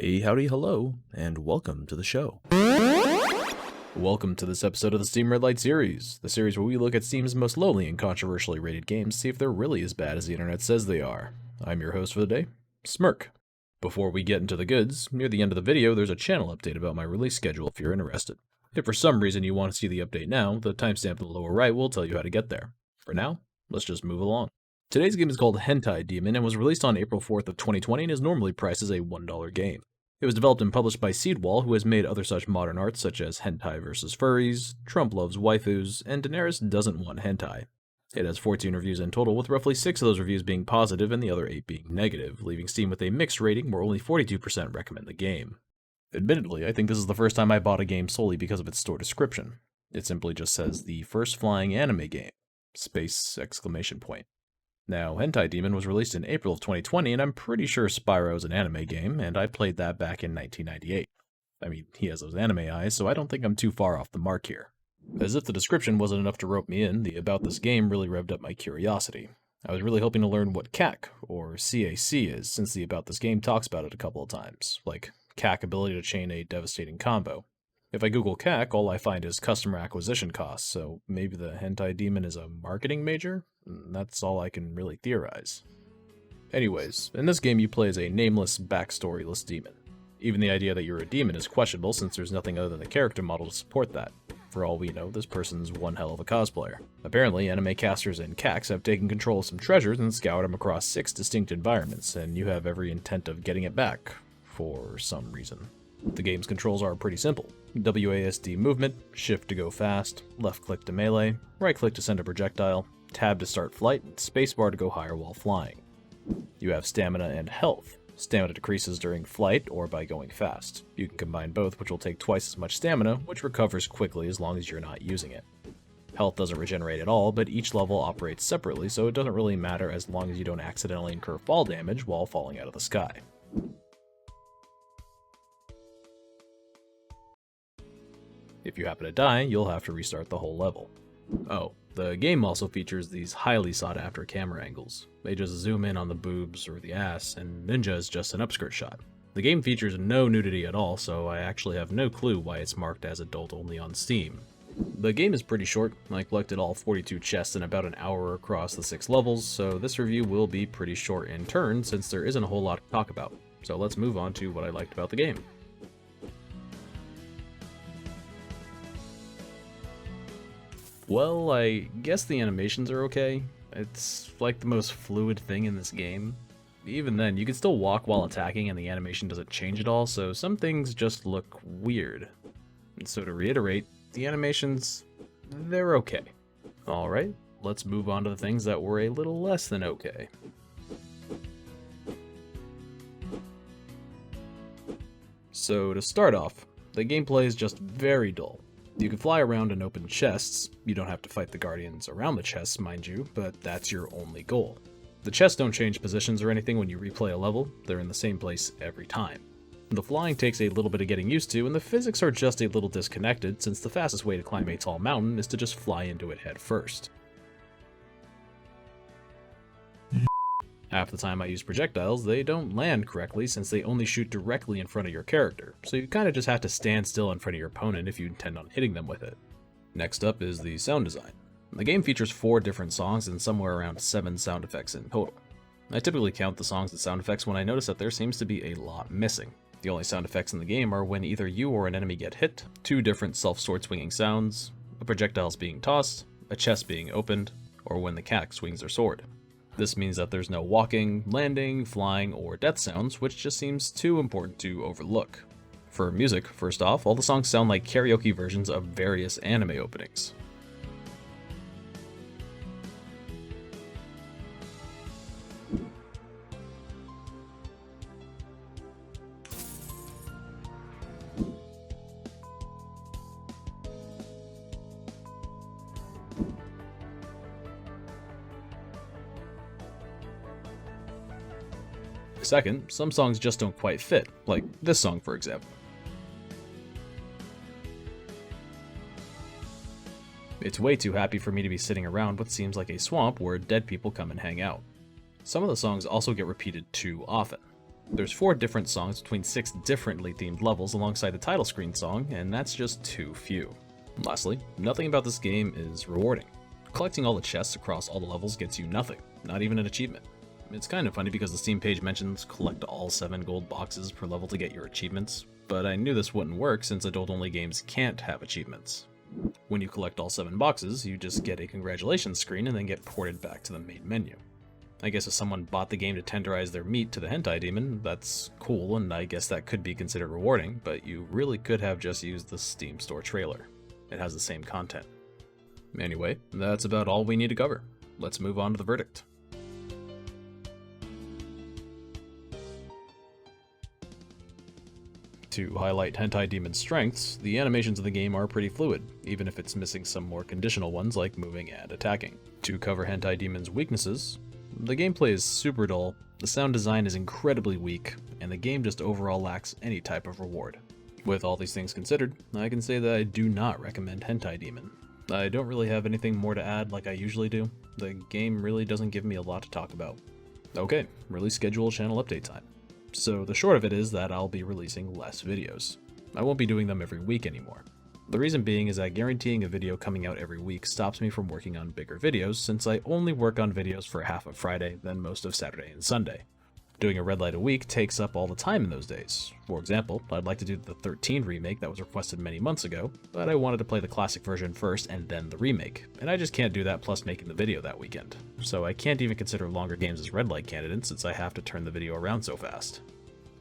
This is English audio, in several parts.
Hey, howdy, hello, and welcome to the show. Welcome to this episode of the Steam Redlight series, the series where we look at Steam's most lowly and controversially rated games to see if they're really as bad as the internet says they are. I'm your host for the day, Smirk. Before we get into the goods, near the end of the video there's a channel update about my release schedule if you're interested. If for some reason you want to see the update now, the timestamp in the lower right will tell you how to get there. For now, let's just move along. Today's game is called Hentai Demon and was released on April 4th of 2020 and is normally priced as a $1 game. It was developed and published by Seedwall, who has made other such modern arts such as Hentai vs. Furries, Trump Loves Waifus, and Daenerys Doesn't Want Hentai. It has 14 reviews in total, with roughly 6 of those reviews being positive and the other 8 being negative, leaving Steam with a mixed rating where only 42% recommend the game. Admittedly, I think this is the first time I bought a game solely because of its store description. It simply just says, "The first flying anime game!" Space! Exclamation point. Now, Hentai Demon was released in April of 2020, and I'm pretty sure Spyro is an anime game, and I played that back in 1998. I mean, he has those anime eyes, so I don't think I'm too far off the mark here. As if the description wasn't enough to rope me in, the about this game really revved up my curiosity. I was really hoping to learn what CAC, or CAC is, since the about this game talks about it a couple of times, like CAC ability to chain a devastating combo. If I Google CAC, all I find is customer acquisition costs, so maybe the Hentai Demon is a marketing major? That's all I can really theorize. Anyways, in this game you play as a nameless, backstoryless demon. Even the idea that you're a demon is questionable since there's nothing other than the character model to support that. For all we know, this person's one hell of a cosplayer. Apparently, anime casters and CACs have taken control of some treasures and scoured them across 6 distinct environments, and you have every intent of getting it back, for some reason. The game's controls are pretty simple. WASD movement, shift to go fast, left click to melee, right click to send a projectile, tab to start flight, and spacebar to go higher while flying. You have stamina and health. Stamina decreases during flight or by going fast. You can combine both, which will take twice as much stamina, which recovers quickly as long as you're not using it. Health doesn't regenerate at all, but each level operates separately, so it doesn't really matter as long as you don't accidentally incur fall damage while falling out of the sky. If you happen to die, you'll have to restart the whole level. Oh, the game also features these highly sought after camera angles. They just zoom in on the boobs or the ass, and Ninja is just an upskirt shot. The game features no nudity at all, so I actually have no clue why it's marked as adult only on Steam. The game is pretty short. I collected all 42 chests in about an hour across the 6 levels, so this review will be pretty short in turn since there isn't a whole lot to talk about. So let's move on to what I liked about the game. Well, I guess the animations are okay. It's like the most fluid thing in this game. Even then, you can still walk while attacking and the animation doesn't change at all, so some things just look weird. And so to reiterate, the animations, they're okay. Alright, let's move on to the things that were a little less than okay. So to start off, the gameplay is just very dull. You can fly around and open chests. You don't have to fight the guardians around the chests, mind you, but that's your only goal. The chests don't change positions or anything when you replay a level, they're in the same place every time. The flying takes a little bit of getting used to, and the physics are just a little disconnected since the fastest way to climb a tall mountain is to just fly into it head first. Half the time I use projectiles, they don't land correctly since they only shoot directly in front of your character, so you kinda just have to stand still in front of your opponent if you intend on hitting them with it. Next up is the sound design. The game features 4 different songs and somewhere around 7 sound effects in total. I typically count the songs and sound effects when I notice that there seems to be a lot missing. The only sound effects in the game are when either you or an enemy get hit, 2 different self-sword swinging sounds, a projectile is being tossed, a chest being opened, or when the cat swings their sword. This means that there's no walking, landing, flying, or death sounds, which just seems too important to overlook. For music, first off, all the songs sound like karaoke versions of various anime openings. Second, some songs just don't quite fit, like this song for example. It's way too happy for me to be sitting around what seems like a swamp where dead people come and hang out. Some of the songs also get repeated too often. There's 4 different songs between 6 differently themed levels alongside the title screen song, and that's just too few. Lastly, nothing about this game is rewarding. Collecting all the chests across all the levels gets you nothing, not even an achievement. It's kind of funny because the Steam page mentions collect all 7 gold boxes per level to get your achievements, but I knew this wouldn't work since adult-only games can't have achievements. When you collect all 7 boxes, you just get a congratulations screen and then get ported back to the main menu. I guess if someone bought the game to tenderize their meat to the Hentai Demon, that's cool, and I guess that could be considered rewarding, but you really could have just used the Steam store trailer. It has the same content. Anyway, that's about all we need to cover. Let's move on to the verdict. To highlight Hentai Demon's strengths, the animations of the game are pretty fluid, even if it's missing some more conditional ones like moving and attacking. To cover Hentai Demon's weaknesses, the gameplay is super dull, the sound design is incredibly weak, and the game just overall lacks any type of reward. With all these things considered, I can say that I do not recommend Hentai Demon. I don't really have anything more to add like I usually do. The game really doesn't give me a lot to talk about. Okay, release schedule, channel update time. So the short of it is that I'll be releasing less videos. I won't be doing them every week anymore. The reason being is that guaranteeing a video coming out every week stops me from working on bigger videos since I only work on videos for half of Friday, then most of Saturday and Sunday. Doing a Redlight a week takes up all the time in those days. For example, I'd like to do the 13 remake that was requested many months ago, but I wanted to play the classic version first and then the remake, and I just can't do that plus making the video that weekend. So I can't even consider longer games as Redlight candidates since I have to turn the video around so fast.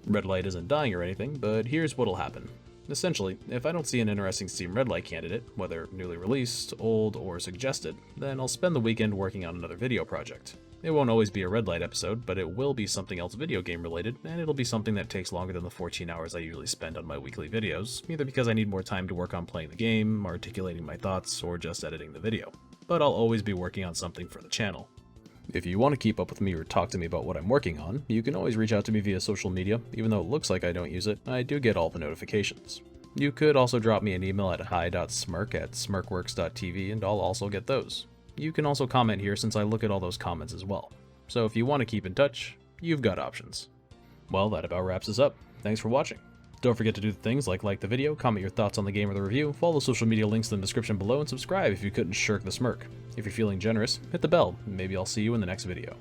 Redlight isn't dying or anything, but here's what'll happen. Essentially, if I don't see an interesting Steam Redlight candidate, whether newly released, old, or suggested, then I'll spend the weekend working on another video project. It won't always be a Redlight episode, but it will be something else video game related, and it'll be something that takes longer than the 14 hours I usually spend on my weekly videos, either because I need more time to work on playing the game, articulating my thoughts, or just editing the video. But I'll always be working on something for the channel. If you want to keep up with me or talk to me about what I'm working on, you can always reach out to me via social media. Even though it looks like I don't use it, I do get all the notifications. You could also drop me an email at hi.smirk@smirkworks.tv and I'll also get those. You can also comment here since I look at all those comments as well. So if you want to keep in touch, you've got options. Well, that about wraps us up. Thanks for watching. Don't forget to do the things like the video, comment your thoughts on the game or the review, follow the social media links in the description below, and subscribe if you couldn't shirk the smirk. If you're feeling generous, hit the bell, and maybe I'll see you in the next video.